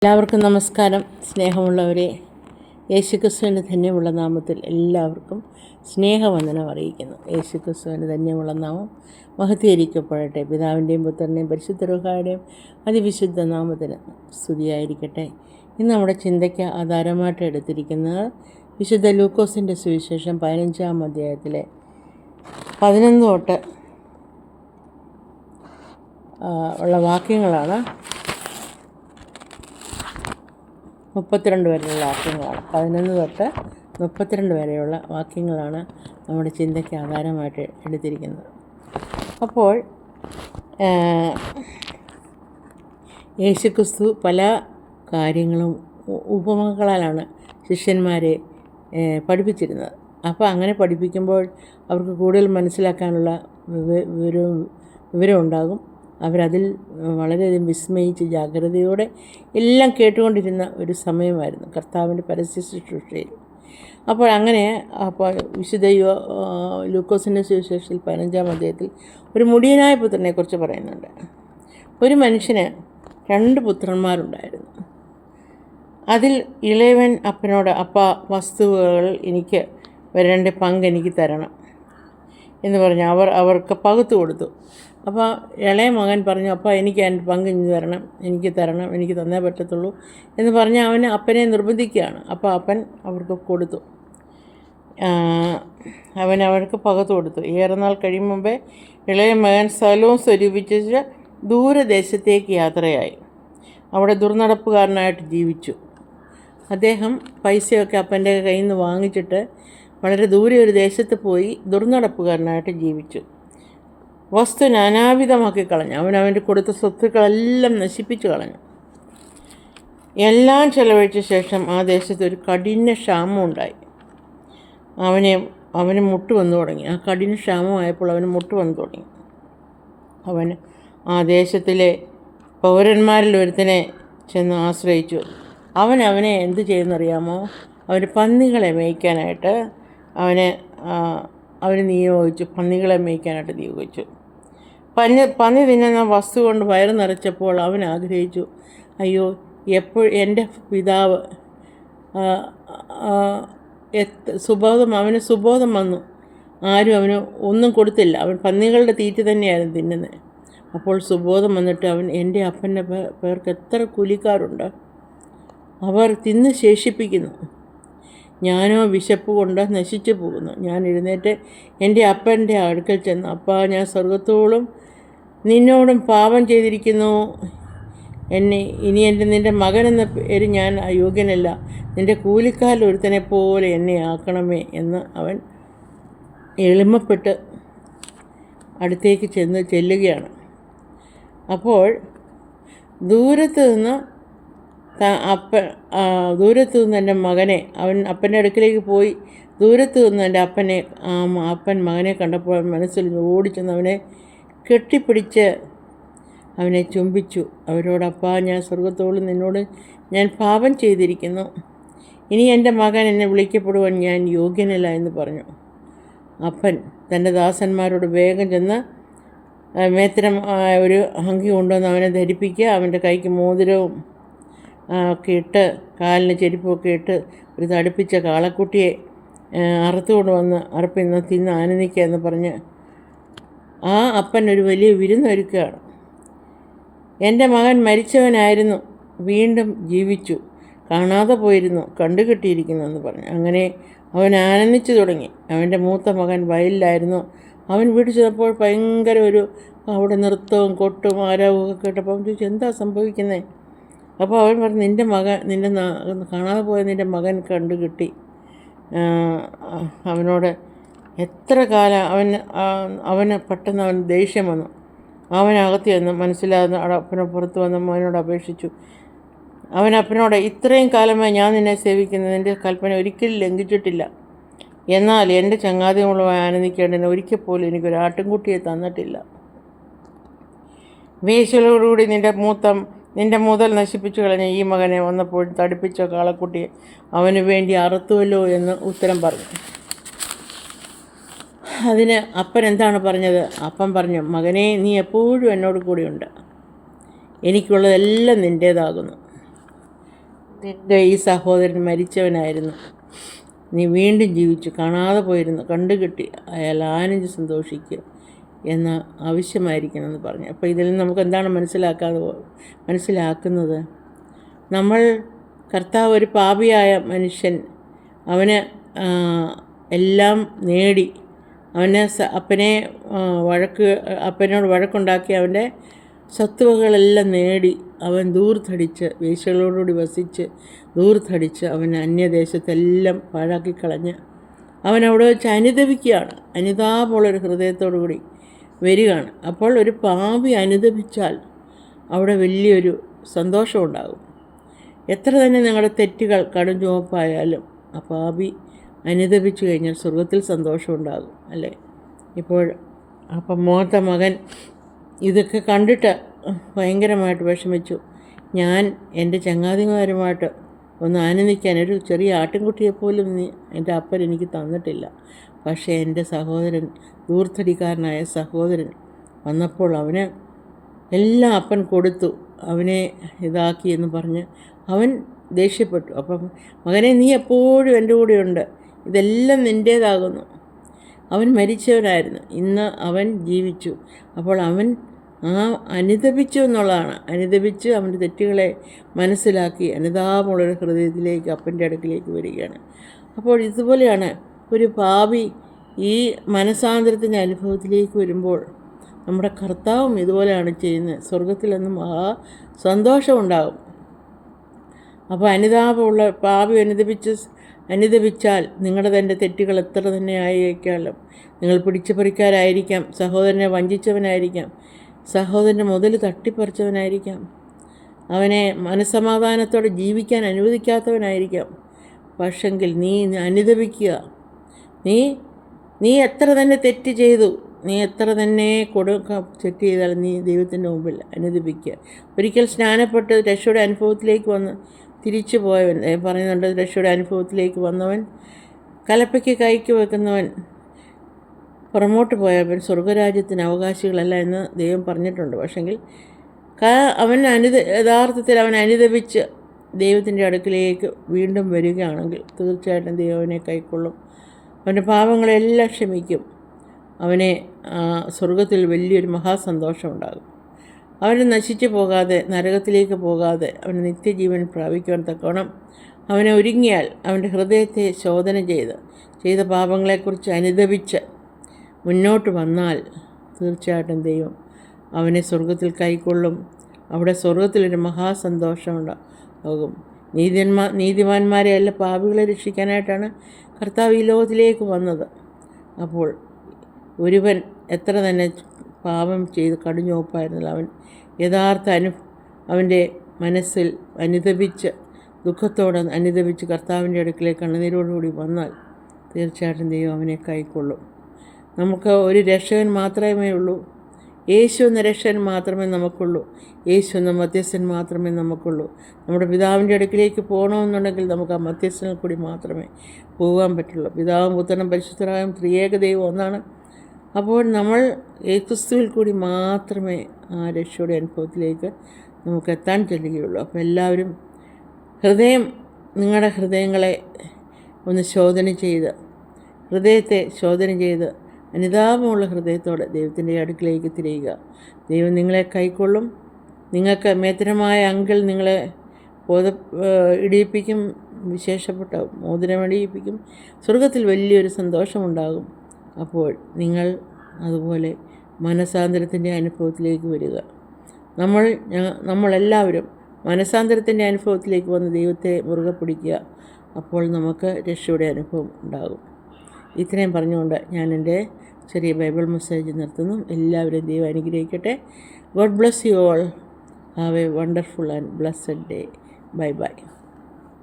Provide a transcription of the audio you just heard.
എല്ലാവർക്കും നമസ്കാരം. സ്നേഹമുള്ളവരെ, യേശുക്രിസ്തുവിൻ്റെ ധന്യമുള്ള നാമത്തിൽ എല്ലാവർക്കും സ്നേഹവന്ദനം അറിയിക്കുന്നു. യേശുക്രിസ്തുവിൻ്റെ ധന്യമുള്ള നാമം മഹത്വീകരിക്കപ്പെടട്ടെ. പിതാവിൻ്റെയും പുത്രൻ്റെയും പരിശുദ്ധ റൂഹായുടെയും അതിവിശുദ്ധ നാമത്തിന് സ്തുതിയായിരിക്കട്ടെ. ഇന്ന് നമ്മുടെ ചിന്തയ്ക്ക് ആധാരമായിട്ട് എടുത്തിരിക്കുന്നത് വിശുദ്ധ ലൂക്കോസിൻ്റെ സുവിശേഷം 15-ാം അധ്യായത്തിലെ 11 തൊട്ട് ഉള്ള വാക്യങ്ങളാണ്. 32 വരെയുള്ള വാക്യങ്ങളാണ്. 11 തൊട്ട് 32 വരെയുള്ള വാക്യങ്ങളാണ് നമ്മുടെ ചിന്തയ്ക്ക് ആധാരമായിട്ട് എടുത്തിരിക്കുന്നത്. അപ്പോൾ യേശുക്രിസ്തു പല കാര്യങ്ങളും ഉപമകളാലാണ് ശിഷ്യന്മാരെ പഠിപ്പിച്ചിരുന്നത്. അപ്പോൾ അങ്ങനെ പഠിപ്പിക്കുമ്പോൾ അവർക്ക് കൂടുതൽ മനസ്സിലാക്കാനുള്ള വിവരം ഉണ്ടാകും. അവരതിൽ വളരെയധികം വിസ്മയിച്ച് ജാഗ്രതയോടെ എല്ലാം കേട്ടുകൊണ്ടിരുന്ന ഒരു സമയമായിരുന്നു കർത്താവിൻ്റെ പരസ്യ ശുശ്രൂഷയിൽ. അപ്പോൾ വിശുദ്ധ ലൂക്കോസിൻ്റെ സുവിശേഷത്തിൽ 15-ാം അധ്യായത്തിൽ ഒരു മുടിയനായ പുത്രനെക്കുറിച്ച് പറയുന്നുണ്ട്. ഒരു മനുഷ്യന് 2 പുത്രന്മാരുണ്ടായിരുന്നു. അതിൽ ഇളയവൻ അപ്പനോട്, അപ്പ, വസ്തുവകൾ എനിക്ക് വരേണ്ട പങ്ക് എനിക്ക് തരണം എന്ന് പറഞ്ഞ് അവർക്ക് പകുത്തു കൊടുത്തു. അപ്പോൾ ഇളയ മകൻ പറഞ്ഞു, അപ്പ എനിക്ക് എൻ്റെ പങ്ക് എനിക്ക് തരണം, എനിക്ക് തന്നേ പറ്റത്തുള്ളൂ എന്ന് പറഞ്ഞ് അപ്പനെ നിർബന്ധിക്കുകയാണ്. അപ്പോൾ അപ്പൻ അവർക്ക് കൊടുത്തു. അവർക്ക് പകുത്തു കൊടുത്തു. ഏറെ നാൾ കഴിയും മുമ്പേ ഇളയ മകൻ സ്ഥലവും സ്വരൂപിച്ച് ദൂരദേശത്തേക്ക് യാത്രയായി. അവിടെ ദുർനടപ്പുകാരനായിട്ട് ജീവിച്ചു. അദ്ദേഹം പൈസയൊക്കെ അപ്പൻ്റെ കയ്യിൽ നിന്ന് വാങ്ങിച്ചിട്ട് വളരെ ദൂരെ ഒരു ദേശത്ത് പോയി ദുർനടപ്പുകാരനായിട്ട് ജീവിച്ചു. വസ്തു നാനാവിധമാക്കി കളഞ്ഞു. അവൻ്റെ കൊടുത്ത സ്വത്തുക്കളെല്ലാം നശിപ്പിച്ചു കളഞ്ഞു. എല്ലാം ചെലവഴിച്ച ശേഷം ആ ദേശത്ത് ഒരു കഠിന ക്ഷാമം ഉണ്ടായി. അവന് മുട്ട് വന്നു തുടങ്ങി. ആ കഠിന ക്ഷാമമായപ്പോൾ അവന് മുട്ട് വന്നു തുടങ്ങി. അവന് ആ ദേശത്തിലെ പൗരന്മാരിൽ ഒരുത്തനെ ചെന്ന് ആശ്രയിച്ചു. അവനെ എന്ത് ചെയ്യുന്നറിയാമോ? അവന് പന്നികളെ മേയ്ക്കാനായിട്ട് അവന് നിയോഗിച്ചു. പന്നികളെ മേയ്ക്കാനായിട്ട് നിയോഗിച്ചു. പന്നി തിന്നുന്ന വസ്തു കൊണ്ട് വയറ് നിറച്ചപ്പോൾ അവൻ ആഗ്രഹിച്ചു, അയ്യോ, എൻ്റെ പിതാവ് അവന് സുബോധം വന്നു. ആരും അവന് ഒന്നും കൊടുത്തില്ല. അവൻ പന്നികളുടെ തീറ്റ തന്നെയായിരുന്നു തിന്നുന്നത്. അപ്പോൾ സുബോധം വന്നിട്ട് എൻ്റെ അപ്പൻ്റെ പേർക്ക് എത്ര കൂലിക്കാരുണ്ട്, അവർ തിന്ന് ശേഷിപ്പിക്കുന്നു, ഞാനോ വിശപ്പ് കൊണ്ട് നശിച്ചു പോകുന്നു. ഞാൻ എഴുന്നേറ്റ് എൻ്റെ അപ്പൻ്റെ അടുക്കൽ ചെന്നു, അപ്പാ, ഞാൻ സ്വർഗത്തോളം നിന്നോടും പാപം ചെയ്തിരിക്കുന്നു. ഇനി നിൻ്റെ മകനെന്ന പേര് ഞാൻ അയോഗ്യനല്ല. നിൻ്റെ കൂലിക്കാരിൽ ഒരുത്തനെ പോലെ എന്നെ ആക്കണമേ എന്ന് അവൻ എളിമപ്പെട്ട് അടുത്തേക്ക് ചെല്ലുകയാണ്. അപ്പോൾ ദൂരത്ത് നിന്ന് എൻ്റെ മകനെ അപ്പൻ്റെ അടുക്കിലേക്ക് പോയി. ദൂരത്ത് നിന്ന് എൻ്റെ അപ്പൻ മകനെ കണ്ടപ്പോൾ മനസ്സിൽ ഓടിച്ചെന്ന് അവനെ കെട്ടിപ്പിടിച്ച് അവനെ ചുംബിച്ചു. അവരോടപ്പാ, ഞാൻ സ്വർഗത്തോളം നിന്നോട് ഞാൻ പാപം ചെയ്തിരിക്കുന്നു. ഇനി എൻ്റെ മകൻ എന്നെ വിളിക്കപ്പെടുവാൻ ഞാൻ യോഗ്യനല്ല എന്ന് പറഞ്ഞു. അപ്പൻ തൻ്റെ ദാസന്മാരോട് വേഗം ചെന്ന് മേത്തരം ഒരു അങ്കി കൊണ്ടുവന്ന് അവനെ ധരിപ്പിക്കുക. അവൻ്റെ കൈക്ക് മോതിരവും ഒക്കെ ഇട്ട് കാലിന് ചെരുപ്പൊക്കെ ഇട്ട് ഒരു തടുപ്പിച്ച കാളക്കുട്ടിയെ അറുത്തുകൊണ്ട് വന്ന് അറുപ്പിന്ന് തിന്ന് ആനന്ദിക്കുക എന്ന് പറഞ്ഞ് ആ അപ്പൻ ഒരു വലിയ വിരുന്നൊരുക്കുകയാണ്. എൻ്റെ മകൻ മരിച്ചവനായിരുന്നു, വീണ്ടും ജീവിച്ചു, കാണാതെ പോയിരുന്നു, കണ്ടുകിട്ടിയിരിക്കുന്നു എന്ന് പറഞ്ഞു. അങ്ങനെ അവൻ ആനന്ദിച്ചു തുടങ്ങി. അവൻ്റെ മൂത്ത മകൻ വയലിലായിരുന്നു. അവൻ വീട്ടിൽ ചെന്നപ്പോൾ ഭയങ്കര അവിടെ നൃത്തവും കൊട്ടും ആരവവും ഒക്കെ കേട്ടപ്പോൾ ചോദിച്ചു, എന്താ സംഭവിക്കുന്നത്? അപ്പോൾ അവൻ പറഞ്ഞു, നിൻ്റെ കാണാതെ പോയ നിൻ്റെ മകൻ കണ്ടുകിട്ടി. അവനോട് എത്ര കാലം അവന് പെട്ടെന്ന് ദേഷ്യം വന്നു. അവനകത്ത് ചെന്ന് മനസ്സിലാകുന്ന അപ്പനെ പുറത്ത് വന്ന് അവനോട് അപേക്ഷിച്ചു. അപ്പനോട്, ഇത്രയും കാലമായി ഞാൻ നിന്നെ സേവിക്കുന്നത്, നിൻ്റെ കൽപ്പന ഒരിക്കലും ലംഘിച്ചിട്ടില്ല. എന്നാൽ എൻ്റെ ചങ്ങാതികളുമായി ആനന്ദിക്കേണ്ടതിന് ഒരിക്കൽ പോലും എനിക്കൊരു ആട്ടിൻകുട്ടിയെ തന്നിട്ടില്ല. വേശ്യകളോടുകൂടി നിൻ്റെ മുതൽ നശിപ്പിച്ചു കളഞ്ഞ ഈ മകനെ വന്നപ്പോൾ തടിപ്പിച്ച കാളക്കുട്ടിയെ അവന് വേണ്ടി അറുത്തുവല്ലോ എന്ന് ഉത്തരം പറഞ്ഞു. അതിന് അപ്പൻ എന്താണ് പറഞ്ഞത്? അപ്പൻ പറഞ്ഞു, മകനെ, നീ എപ്പോഴും എന്നോട് കൂടിയുണ്ട്, എനിക്കുള്ളതെല്ലാം നിൻ്റേതാകുന്നു. നിൻ്റെ ഈ സഹോദരൻ മരിച്ചവനായിരുന്നു, നീ വീണ്ടും ജീവിച്ചു, കാണാതെ പോയിരുന്നു, കണ്ടുകിട്ടി, അയാൾ ആനന്ദിച്ച് സന്തോഷിക്കുക എന്ന ആവശ്യമായിരിക്കണമെന്ന് പറഞ്ഞു. അപ്പോൾ ഇതിൽ നിന്ന് നമുക്ക് എന്താണ് മനസ്സിലാക്കുന്നത്? നമ്മൾ കർത്താവ് ഒരു പാപിയായ മനുഷ്യൻ, അവന് എല്ലാം നേടി, അപ്പനോട് വഴക്കുണ്ടാക്കി അവൻ്റെ സ്വത്തുവകളെല്ലാം നേടി അവൻ ദൂർത്തടിച്ച്, വേശ്യകളോടുകൂടി വസിച്ച് ദൂർത്തടിച്ച് അവൻ അന്യദേശത്തെല്ലാം പാഴാക്കിക്കളഞ്ഞ് അവനവിടെ വെച്ച് അനുതപിക്കുകയാണ്. അനുതാപമുള്ളൊരു ഹൃദയത്തോടു കൂടി വരികയാണ്. അപ്പോൾ ഒരു പാപി അനുതപിച്ചാൽ അവിടെ വലിയൊരു സന്തോഷമുണ്ടാകും. എത്ര തന്നെ നിങ്ങളുടെ തെറ്റുകൾ കടും ചുവപ്പായാലും ആ പാപി അനുതപിച്ചു കഴിഞ്ഞാൽ സ്വർഗത്തിൽ സന്തോഷമുണ്ടാകും, അല്ലേ? അപ്പം മൂത്ത മകൻ ഇതൊക്കെ കണ്ടിട്ട് ഭയങ്കരമായിട്ട് വിഷമിച്ചു. ഞാൻ എൻ്റെ ചങ്ങാതിമാരുമായിട്ട് ഒന്ന് ആനന്ദിക്കാൻ ഒരു ചെറിയ ആട്ടിൻകുട്ടിയെപ്പോലും എൻ്റെ അപ്പൻ എനിക്ക് തന്നിട്ടില്ല. പക്ഷേ എൻ്റെ സഹോദരൻ, ദൂർത്തടിക്കാരനായ സഹോദരൻ വന്നപ്പോൾ അവന് എല്ലാം അപ്പൻ കൊടുത്തു, അവനെ ഇതാക്കി എന്ന് പറഞ്ഞ് അവൻ ദേഷ്യപ്പെട്ടു. അപ്പം മകനെ, നീ എപ്പോഴും എൻ്റെ കൂടെയുണ്ട്, ഇതെല്ലാം നിൻ്റേതാകുന്നു. അവൻ മരിച്ചവനായിരുന്നു, ഇന്ന് അവൻ ജീവിച്ചു. അപ്പോൾ അവൻ അനുതപിച്ചു എന്നുള്ളതാണ്. അനുതപിച്ച് അവൻ്റെ തെറ്റുകളെ മനസ്സിലാക്കി അനുതാപമുള്ളൊരു ഹൃദയത്തിലേക്ക്, അപ്പൻ്റെ അടുക്കിലേക്ക് വരികയാണ്. അപ്പോൾ ഇതുപോലെയാണ് ഒരു പാപി ഈ മനസാന്തരത്തിൻ്റെ അനുഭവത്തിലേക്ക് വരുമ്പോൾ നമ്മുടെ കർത്താവും ഇതുപോലെയാണ് ചെയ്യുന്നത്. സ്വർഗത്തിലെന്നും സന്തോഷമുണ്ടാകും. അപ്പോൾ അനുതാപമുള്ള പാപി അനുതപിച്ചാൽ നിങ്ങളുടെ തന്നെ തെറ്റുകൾ എത്ര തന്നെ ആയിരിക്കാമല്ലോ. നിങ്ങൾ പിടിച്ചുപറിക്കാരായിരിക്കാം, സഹോദരനെ വഞ്ചിച്ചവനായിരിക്കാം, സഹോദരൻ്റെ മുതൽ തട്ടിപ്പറിച്ചവനായിരിക്കാം, അവനെ മനസ്സമാധാനത്തോടെ ജീവിക്കാൻ അനുവദിക്കാത്തവനായിരിക്കാം. പക്ഷെങ്കിൽ നീ അനുതപിക്കുക. നീ എത്ര തന്നെ തെറ്റ് ചെയ്തു, നീ എത്ര തന്നെ തെറ്റ് ചെയ്താലും നീ ദൈവത്തിൻ്റെ മുമ്പിൽ അനുതപിക്കുക. ഒരിക്കൽ സ്നാനപ്പെട്ട് രക്ഷയുടെ അനുഭവത്തിലേക്ക് വന്ന് തിരിച്ചു പോയവൻ പറയുന്നുണ്ട്, രക്ഷയുടെ അനുഭവത്തിലേക്ക് വന്നവൻ, കലപ്പയ്ക്ക് കൈക്ക് വെക്കുന്നവൻ പുറമോട്ട് പോയവൻ സ്വർഗരാജ്യത്തിന് അവകാശികളല്ല എന്ന് ദൈവം പറഞ്ഞിട്ടുണ്ട്. പക്ഷെങ്കിൽ അവൻ യഥാർത്ഥത്തിൽ അവൻ അനുതപിച്ച് ദൈവത്തിൻ്റെ അടുക്കിലേക്ക് വീണ്ടും വരികയാണെങ്കിൽ തീർച്ചയായിട്ടും ദൈവം അവനെ കൈക്കൊള്ളും, അവൻ്റെ പാപങ്ങളെല്ലാം ക്ഷമിക്കും, അവനെ സ്വർഗത്തിൽ വലിയൊരു മഹാസന്തോഷം ഉണ്ടാകും. അവന് നശിച്ചു പോകാതെ, നരകത്തിലേക്ക് പോകാതെ അവന് നിത്യജീവൻ പ്രാപിക്കുവാൻ തക്കവണ്ണം അവനെ ഒരുങ്ങിയാൽ, അവൻ്റെ ഹൃദയത്തെ ശോധന ചെയ്ത പാപങ്ങളെക്കുറിച്ച് അനുതപിച്ച് മുന്നോട്ട് വന്നാൽ തീർച്ചയായിട്ടും ദൈവം അവനെ സ്വർഗത്തിൽ കൈക്കൊള്ളും. അവിടെ സ്വർഗത്തിലൊരു മഹാസന്തോഷം ഉണ്ടാകും. നീതിമാന്മാരെ അല്ല, പാപികളെ രക്ഷിക്കാനായിട്ടാണ് കർത്താവ് ഈ ലോകത്തിലേക്ക് വന്നത്. അപ്പോൾ ഒരുവൻ എത്ര തന്നെ പാപം ചെയ്ത് കടുഞ്ഞോപ്പായിരുന്നില്ല, അവൻ യഥാർത്ഥ അവൻ്റെ മനസ്സിൽ അനുതപിച്ച്, ദുഃഖത്തോടെ അനുതപിച്ച് കർത്താവിൻ്റെ അടുക്കിലേക്ക് കണ്ണുനീരോടുകൂടി വന്നാൽ തീർച്ചയായിട്ടും ദൈവം അവനെ കൈക്കൊള്ളും. നമുക്ക് ഒരു രക്ഷകൻ മാത്രമേ ഉള്ളൂ. യേശു എന്ന രക്ഷകൻ മാത്രമേ നമുക്കുള്ളൂ. യേശു എന്ന മധ്യസ്ഥൻ മാത്രമേ നമുക്കുള്ളൂ. നമ്മുടെ പിതാവിൻ്റെ അടുക്കിലേക്ക് പോകണമെന്നുണ്ടെങ്കിൽ നമുക്ക് ആ മധ്യസ്ഥനിൽ കൂടി മാത്രമേ പോകാൻ പറ്റുള്ളൂ. പിതാവും പുത്രനും പരിശുദ്ധരായും ത്രിയേക ദൈവം ഒന്നാണ്. അപ്പോൾ നമ്മൾ ക്രിസ്തുവിൽ കൂടി മാത്രമേ ആ രക്ഷയുടെ അനുഭവത്തിലേക്ക് നമുക്ക് എത്താൻ ചെല്ലുകയുള്ളൂ. അപ്പോൾ എല്ലാവരും നിങ്ങളുടെ ഹൃദയങ്ങളെ ഒന്ന് ഹൃദയത്തെ ശോധന ചെയ്ത് അനുതാപമുള്ള ഹൃദയത്തോടെ ദൈവത്തിൻ്റെ അടുക്കിലേക്ക് തിരിയുക. ദൈവം നിങ്ങളെ കൈക്കൊള്ളും. നിങ്ങൾക്ക് മേത്തരമായ അങ്കിൾ നിങ്ങളെ ഇടിയിപ്പിക്കും, വിശേഷപ്പെട്ട മോതിരമണിയിപ്പിക്കും. സ്വർഗത്തിൽ വലിയൊരു സന്തോഷമുണ്ടാകും. അപ്പോൾ നിങ്ങൾ അതുപോലെ മനസാന്തരത്തിൻ്റെ അനുഭവത്തിലേക്ക് വരിക. നമ്മളെല്ലാവരും മനസാന്തരത്തിൻ്റെ അനുഭവത്തിലേക്ക് വന്ന് ദൈവത്തെ മുറുകെ പിടിക്കുക. അപ്പോൾ നമുക്ക് രക്ഷയുടെ അനുഭവം ഉണ്ടാകും. ഇത്രയും പറഞ്ഞുകൊണ്ട് ഞാൻ എൻ്റെ ചെറിയ ബൈബിൾ മെസ്സേജ് നിർത്തുന്നു. എല്ലാവരെയും ദൈവം അനുഗ്രഹിക്കട്ടെ. God bless you all. Have A wonderful and blessed day. Bye bye.